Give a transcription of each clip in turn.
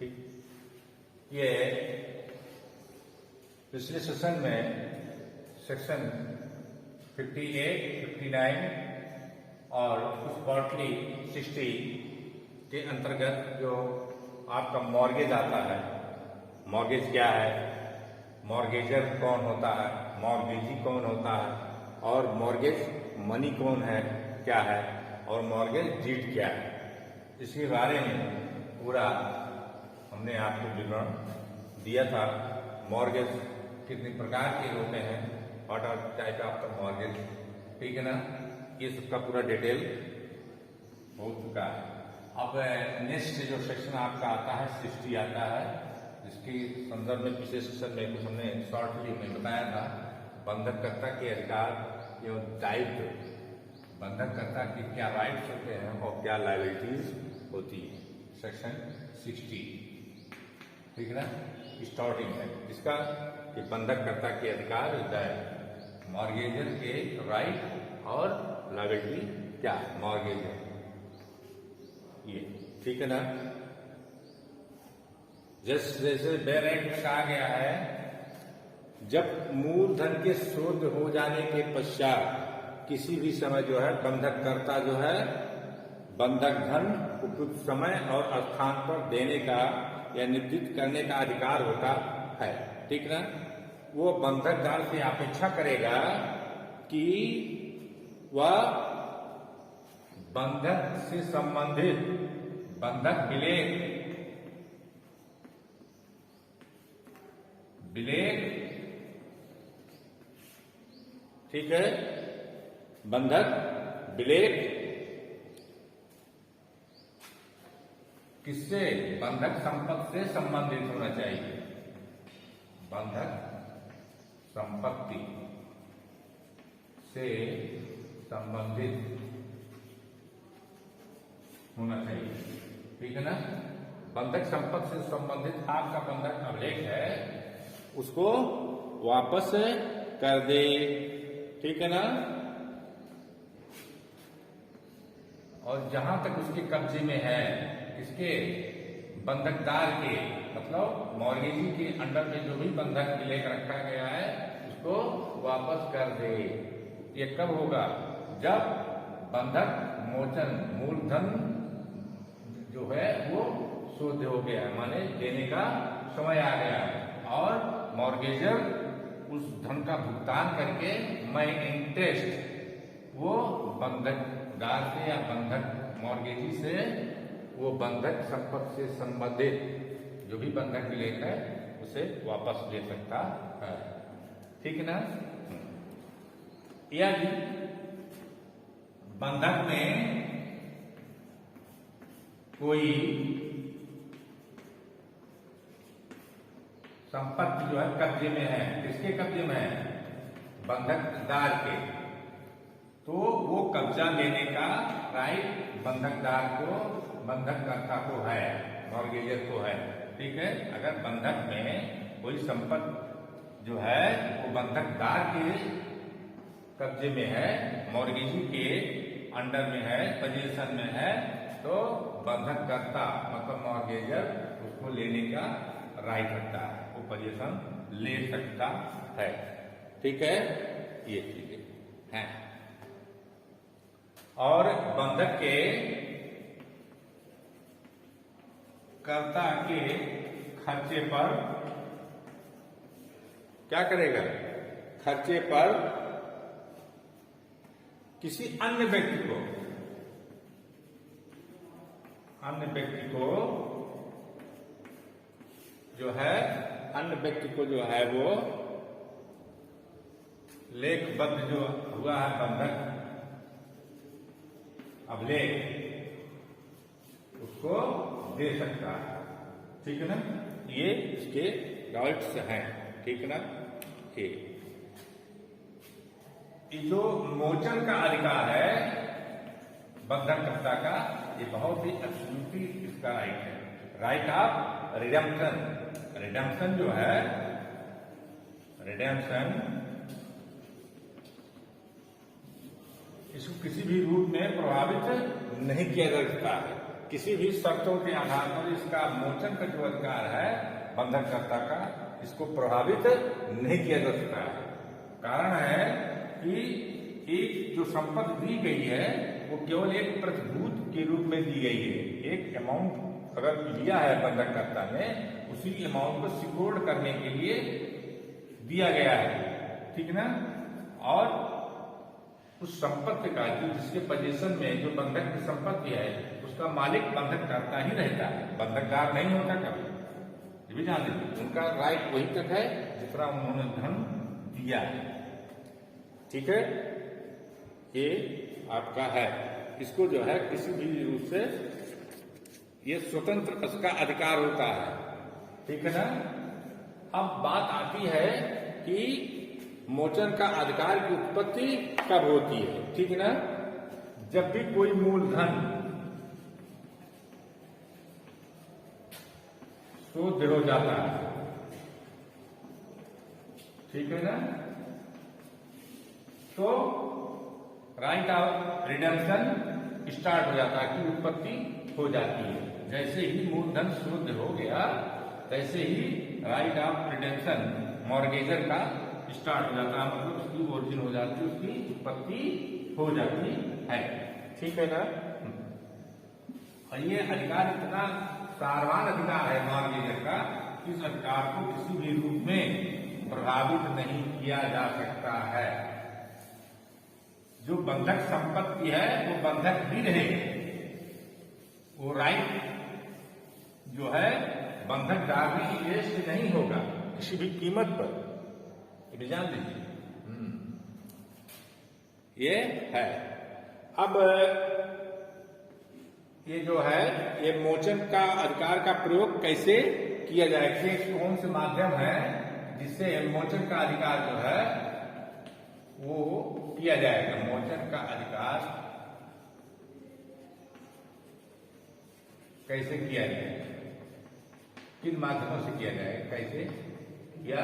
ठीक, ये पिछले सेशन में सेक्शन 58, 59 और स्पॉटली 60 के अंतर्गत जो आपका मॉर्गेज आता है, मॉर्गेज क्या है, मॉर्गेजर कौन होता है, मॉर्गेजी कौन होता है, और मॉर्गेज मनी कौन है, क्या है, और मॉर्गेज डीड क्या है, इसके बारे में पूरा हमने आपको विवरण दिया था। मॉर्गेज कितने प्रकार के होते हैं, what are type of mortgage, ठीक है ना, ये सबका पूरा डिटेल हो चुका है। अब नेक्स्ट जो सेक्शन आपका आता है 60 आता है, जिसके संदर्भ में पिछले सेशन में कुछ हमने शॉर्टली में बताया था। बंधककर्ता के अधिकार एवं दायित्व, बंधककर्ता के क्या राइट्स होते हैं और क्या लायबिलिटीज होती है, सेक्शन 60, ठीक है ना, स्टार्टिंग है इसका कि बंधककर्ता के अधिकार, दायित्व, मॉर्गेजर के राइट और लायबिलिटी क्या है, मॉर्गेजर, ये ठीक है ना। जैसे बेयर एक्ट में कहा गया है, जब मूलधन के शोध हो जाने के पश्चात किसी भी समय जो है बंधककर्ता जो है बंधक धन उपयुक्त समय और स्थान पर देने का या निर्दिष्ट करने का अधिकार होता है, ठीक ना। वो बंधकदार से अपेक्षा करेगा कि वह बंधक से संबंधित बंधक विलेख, ठीक है, बंधक विलेख किससे, बंधक संपत्ति से संबंधित होना चाहिए, बंधक संपत्ति से संबंधित होना चाहिए, ठीक है ना। बंधक संपत्ति से संबंधित आपका बंधक अभिलेख है, उसको वापस कर दे, ठीक है ना। और जहां तक उसके कब्जे में है, इसके बंधकदार के मतलब मॉर्गेजी के अंडर में जो भी बंधक विलेख रखा गया है उसको वापस कर दे। ये कब होगा, जब बंधक मोचन, मूलधन जो है वो शोध हो गया है, माने देने का समय आ गया है, और मॉर्गेजर उस धन का भुगतान करके मैं इंटरेस्ट वो बंधकदार से या बंधक मॉर्गेजी से वो बंधक संपत्ति से संबंधित जो भी बंधक विलेख है उसे वापस ले सकता है, ठीक है ना। यदि बंधक में कोई संपत्ति जो है कब्जे में है, किसके कब्जे में है, बंधकदार के, तो वो कब्जा लेने का राइट बंधकदार को, बंधककर्ता को है, मॉर्गेजर को है, ठीक है। अगर बंधक में कोई संपत्ति जो है वो बंधकदार के कब्जे में है, मॉर्गेजी के अंडर में है, पोजीशन में है, तो बंधककर्ता मतलब मॉर्गेजर उसको लेने का राइट रखता है, वो पोजीशन ले सकता है, ठीक है, ये चीजें हैं। और बंधक के कर्ता के खर्चे पर क्या करेगा, खर्चे पर किसी अन्य व्यक्ति को जो है, अन्य व्यक्ति को जो है वो लेखबद्ध जो हुआ है बंधक अभिलेख, उसको दे सकता है, ठीक है ना। ये इसके राइट्स हैं, ठीक है ना। ये जो मोचन का अधिकार है बंधककर्ता का, ये बहुत ही एब्सोल्युटली इसका राइट है, राइट ऑफ रिडेम्पशन। रिडेम्पशन जो है, रिडेम्पशन इसको किसी भी रूप में प्रभावित नहीं किया जा सकता है, किसी भी शर्तों के आधार पर इसका मोचन का जो अधिकार है बंधककर्ता का, इसको प्रभावित नहीं किया जा सकता है। कारण है कि एक जो संपत्ति दी गई है वो केवल एक प्रतिभूत के रूप में दी गई है। एक अमाउंट अगर लिया है बंधककर्ता ने, उसी अमाउंट को सिक्योर्ड करने के लिए दिया गया है, ठीक ना। और उस संपत्ति का जिसके पोजीशन में जो बंधक की संपत्ति है उसका मालिक बंधककर्ता ही रहता है, बंधकदार नहीं होता कभी। ये भी जान लीजिए, उनका राइट वही तक है जितना उन्होंने धन दिया है, ठीक है। ये आपका है, इसको जो है किसी भी रूप से ये स्वतंत्र इसका अधिकार होता है, ठीक है ना। अब बात आती है कि मोचन का अधिकार की उत्पत्ति कब होती है, ठीक है ना। जब भी कोई मूलधन शोध हो जाता है, ठीक है ना, तो राइट ऑफ रिडेम्पशन स्टार्ट हो जाता है कि उत्पत्ति हो जाती है। जैसे ही मूलधन शोध हो गया तैसे ही राइट ऑफ रिडेम्पशन मॉर्गेजर का स्टार्ट हो जाता है, मतलब उसकी ओरिजिन हो जाती है, उसकी उत्पत्ति हो जाती है, ठीक है ना। और ये अधिकार इतना सारवान अधिकार है मॉर्गेजर का, इस अधिकार को किसी भी रूप में प्रभावित नहीं किया जा सकता है। जो बंधक संपत्ति है वो बंधक ही रहेगी, वो राइट जो है बंधकदार में इन्वेस्ट नहीं होगा किसी भी कीमत पर, ये जान लीजिए। ये है। अब ये जो है ये मोचन का अधिकार का प्रयोग कैसे किया जाए, कौन से माध्यम है जिससे मोचन का अधिकार जो है वो किया जाएगा। मोचन का अधिकार कैसे किया जाए, किन माध्यमों से किया जाएगा, कैसे किया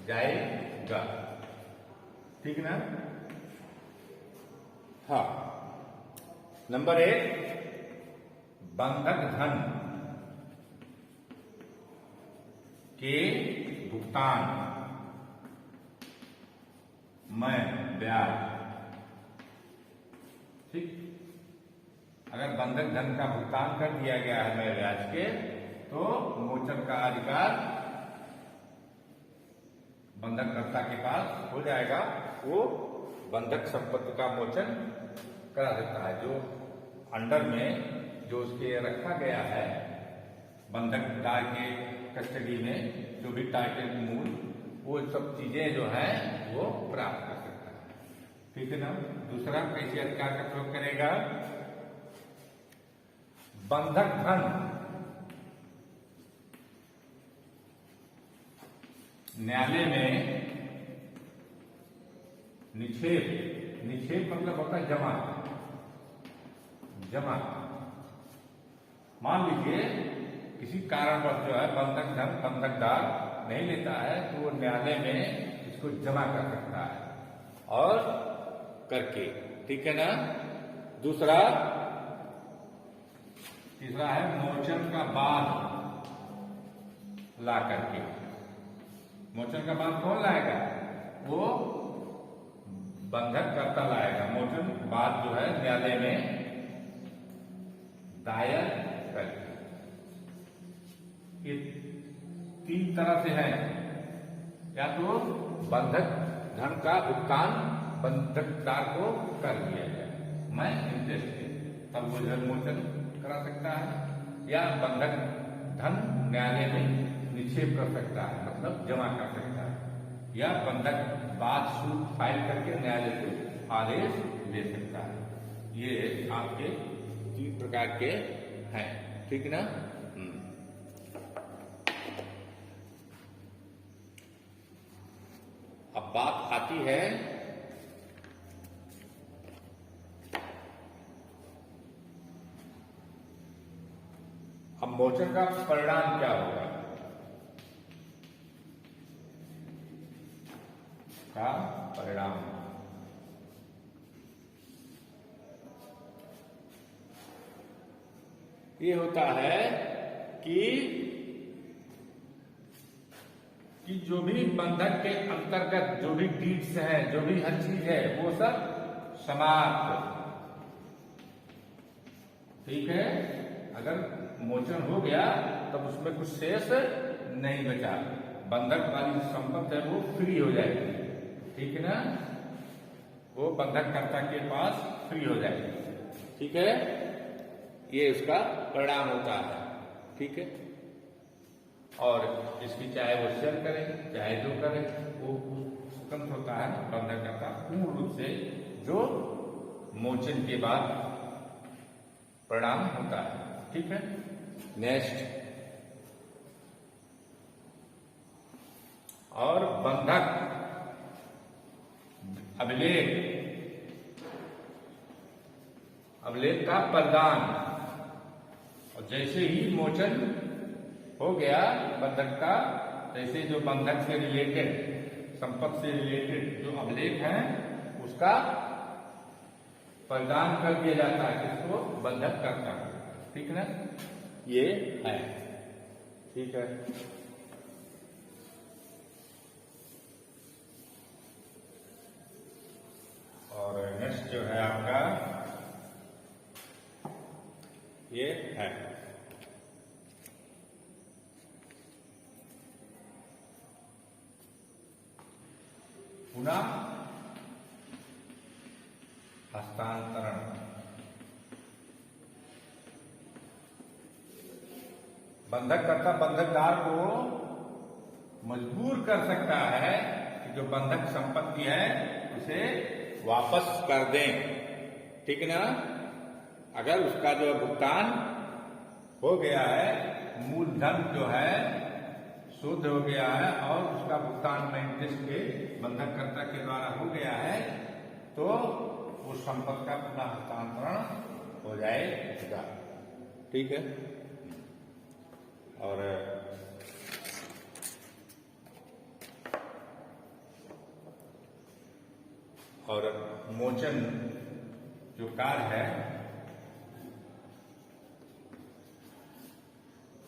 जाएगा, ठीक ना। हाँ, नंबर 1 बंधक धन के भुगतान में ब्याज, ठीक। अगर बंधक धन का भुगतान कर दिया गया है मैं ब्याज के, तो मोचन का अधिकार बंधककर्ता के पास हो जाएगा, वो बंधक संपत्ति का मोचन करा सकता है। जो अंडर में जो उसके रखा गया है बंधकदार के कस्टडी में, जो भी टाइटल मूल वो सब चीजें जो है वो प्राप्त कर सकता है, ठीक है ना। दूसरा कैसे अधिकार का प्रयोग करेगा, बंधक धन न्यायालय में निक्षेप मतलब होता है जमा। मान लीजिए किसी कारणवश जो है बंधक धन बंधकदार नहीं लेता है, तो वो न्यायालय में इसको जमा कर सकता है और करके, ठीक है ना। तीसरा है मोचन का बाद ला करके। मोचन का बाद कौन लाएगा, वो बंधककर्ता लाएगा। मोचन बाद जो है न्यायालय में दायर करके। ये 3 तरह से है, या तो बंधक धन का भुगतान बंधकदार को कर दिया जाए, मैं इंटरेस्ट, तब वो मोचन करा सकता है, या बंधक धन न्यायालय में निक्षेप कर सकता है, मतलब जमा कर सकता है, या बंधक बाद सूट फाइल करके न्यायालय से आदेश दे सकता है। ये आपके 3 प्रकार के हैं, ठीक ना। अब बात आती है अब मोचन का परिणाम क्या होगा, का परिणाम। ये होता है कि जो भी बंधक के अंतर्गत जो भी डीड्स है, जो भी हर चीज है, वो सब समाप्त। ठीक है, अगर मोचन हो गया तब उसमें कुछ शेष नहीं बचा, बंधक वाली संपत्ति है वो फ्री हो जाएगी। ठीक है ना, वो बंधककर्ता के पास फ्री हो जाएगी। ठीक है, ये उसका परिणाम होता है। ठीक है, और इसकी चाहे वो सेल करे चाहे जो करे वो स्वतंत्र होता है बंधककर्ता पूर्ण रूप से, जो मोचन के बाद परिणाम होता है। ठीक है, नेक्स्ट, और बंधक अभिलेख का प्रदान, और जैसे ही मोचन हो गया बंधक का, जैसे जो बंधक से रिलेटेड, संपत्ति से रिलेटेड जो अभिलेख है उसका प्रदान कर दिया जाता है, किसको? बंधक करता है। ठीक है ना, ये है। ठीक है, और नेक्स्ट जो है आपका ये है पुनः हस्तांतरण। बंधककर्ता बंधकदार को मजबूर कर सकता है कि जो बंधक संपत्ति है उसे वापस कर दें। ठीक है ना, अगर उसका जो भुगतान हो गया है, मूलधन जो है शुद्ध हो गया है और उसका भुगतान में इंटरेस्ट के बंधककर्ता के द्वारा हो गया है, तो उस संपत्ति का पुनः हस्तांतरण हो जाएगा। ठीक है, और मोचन जो कार्य है,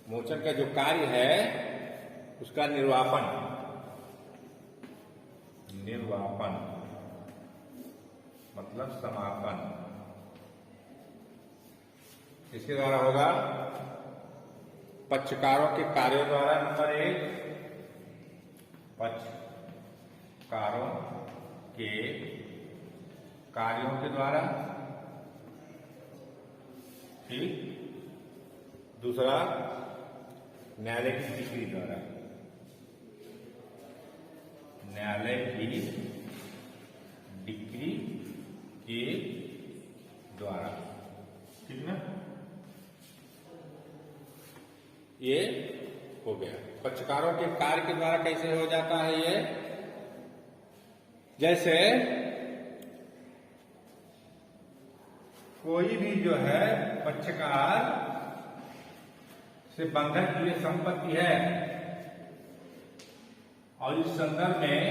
मोचन का जो कार्य है उसका निर्वापन मतलब समापन इसके द्वारा होगा, पक्षकारों के कार्यों द्वारा। नंबर 1, पक्षकारों के कार्यों के द्वारा। ठीक, दूसरा, न्यायालय की डिक्री द्वारा, न्यायालय की डिक्री के द्वारा। ठीक है, ये हो गया। पक्षकारों के कार्य के द्वारा कैसे हो जाता है ये? जैसे कोई भी जो है पक्षकार से बंधक की संपत्ति है और इस संदर्भ में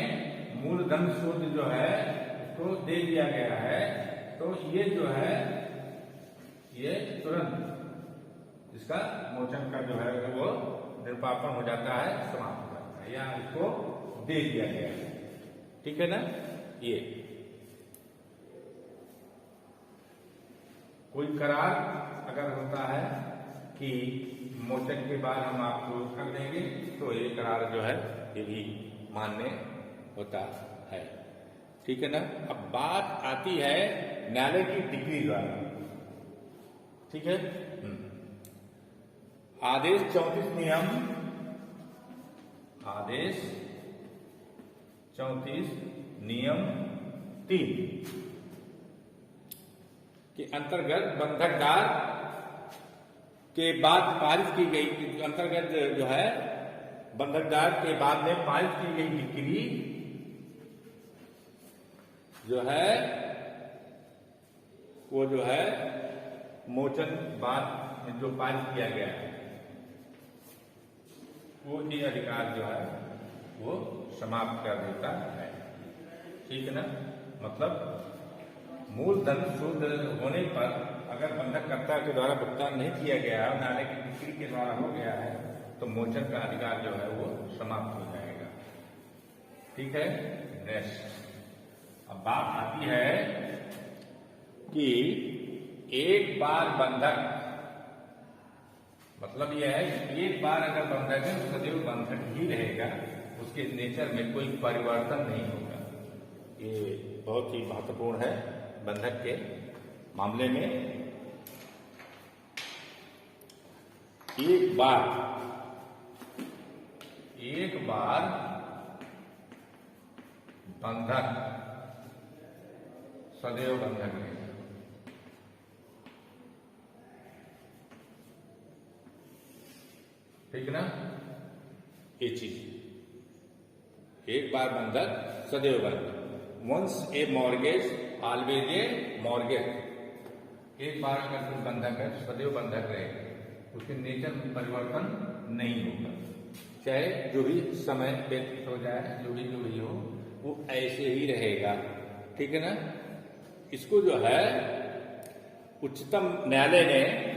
मूलधन शुद्ध जो है उसको दे दिया गया है, तो ये जो है ये तुरंत इसका मोचन का जो है वो निर्वापन हो जाता है, समाप्त हो जाता है, या इसको दे दिया गया है। ठीक है ना, ये कोई करार अगर होता है कि मोचन के बाद हम आपको कर देंगे, तो ये करार जो है ये भी मान्य होता है। ठीक है ना, अब बात आती है न्यायालय की डिक्री द्वारा। ठीक है, आदेश 34 नियम, आदेश 34 नियम 3 के अंतर्गत बंधकदार के बाद पारित की गई, अंतर्गत जो है बंधकदार के बाद में पारित की गई डिक्री जो है वो जो है मोचन बाद में जो पारित किया गया है वो ये अधिकार जो है वो समाप्त कर देता है। ठीक है ना, मतलब मूलधन शुद्ध होने पर अगर बंधककर्ता के द्वारा भुगतान नहीं किया गया है, नाले की बिक्री के द्वारा हो गया है, तो मोचन का अधिकार जो है वो समाप्त हो जाएगा। ठीक है। नेक्स्ट, अब बात आती है कि एक बार बंधक, मतलब यह है कि एक बार अगर बंधक है तो सदैव बंधक ही रहेगा, उसके नेचर में कोई परिवर्तन नहीं होगा। ये बहुत ही महत्वपूर्ण है बंधक के मामले में। एक बार बंधक सदैव बंधक रहेगा। ठीक ना, ये चीज, एक बार बंधक सदैव बंधक। Once a mortgage always a mortgage. एक बार अगर कोई बंधक है तो सदैव बंधक रहेगा, उसके नेचर में परिवर्तन नहीं होगा, चाहे जो भी समय व्यतीत हो जाए, जो भी हो वो ऐसे ही रहेगा। ठीक है ना। इसको जो है उच्चतम न्यायालय ने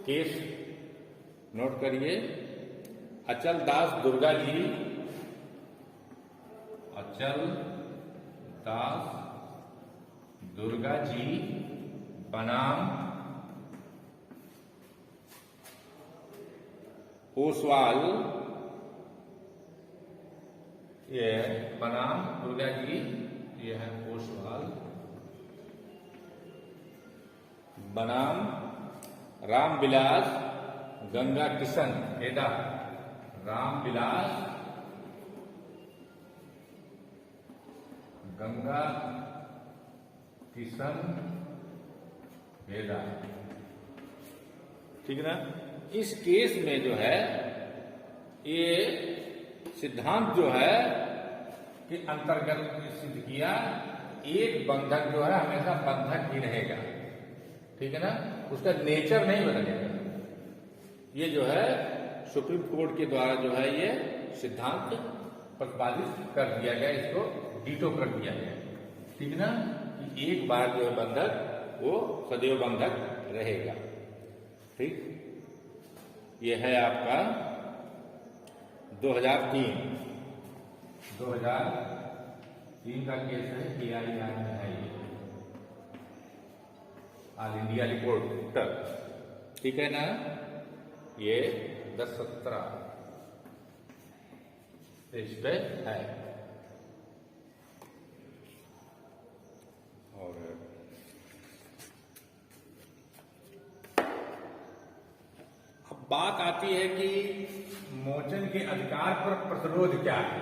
केस नोट करिए, अचल दास दुर्गा जी बनाम ओसवाल, ये बनाम दुर्गा जी, ये है ओसवाल, बनाम रामविलास गंगा किशन हेदा, रामविलास गंगा किशन हेदा। ठीक है ना। इस केस में जो है ये सिद्धांत जो है कि अंतर्गत सिद्ध किया, एक बंधक जो है हमेशा बंधक ही रहेगा। ठीक है ना, उसका नेचर नहीं बदलेगा। ये जो है सुप्रीम कोर्ट के द्वारा जो है ये सिद्धांत प्रतिपादित कर दिया गया, इसको डीटो कर दिया गया। ठीक है ना, कि एक बार जो है बंधक वो सदैव बंधक रहेगा। ठीक, ये है आपका 2003 का केस है, KIR में है ये, ऑल इंडिया रिपोर्टर। ठीक है ना, ये 10/17 इस पे है। और अब बात आती है कि मोचन के अधिकार पर प्रतिरोध क्या है।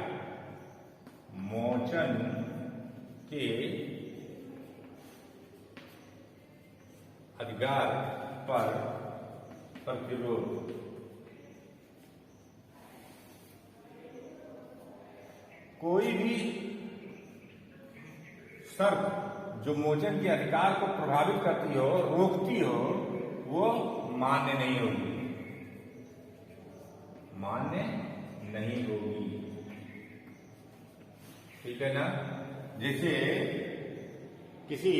मोचन के अधिकार पर प्रतिरोध, कोई भी शर्त जो मोचन के अधिकार को प्रभावित करती हो, रोकती हो, वो मान्य नहीं होगी, मान्य नहीं होगी। ठीक है ना। जैसे किसी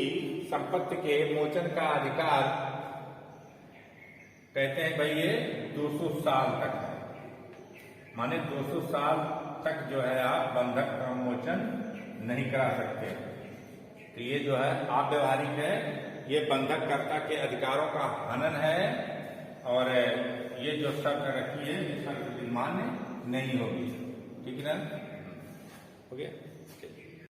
संपत्ति के मोचन का अधिकार कहते हैं भाई ये 200 साल तक है, माने 200 साल तक जो है आप बंधक का मोचन नहीं करा सकते। तो ये जो है अव्यवहारिक है, ये बंधककर्ता के अधिकारों का हनन है, और ये जो शर्त रखी है ये शर्त मान्य नहीं होगी। ठीक है ना, हो गया।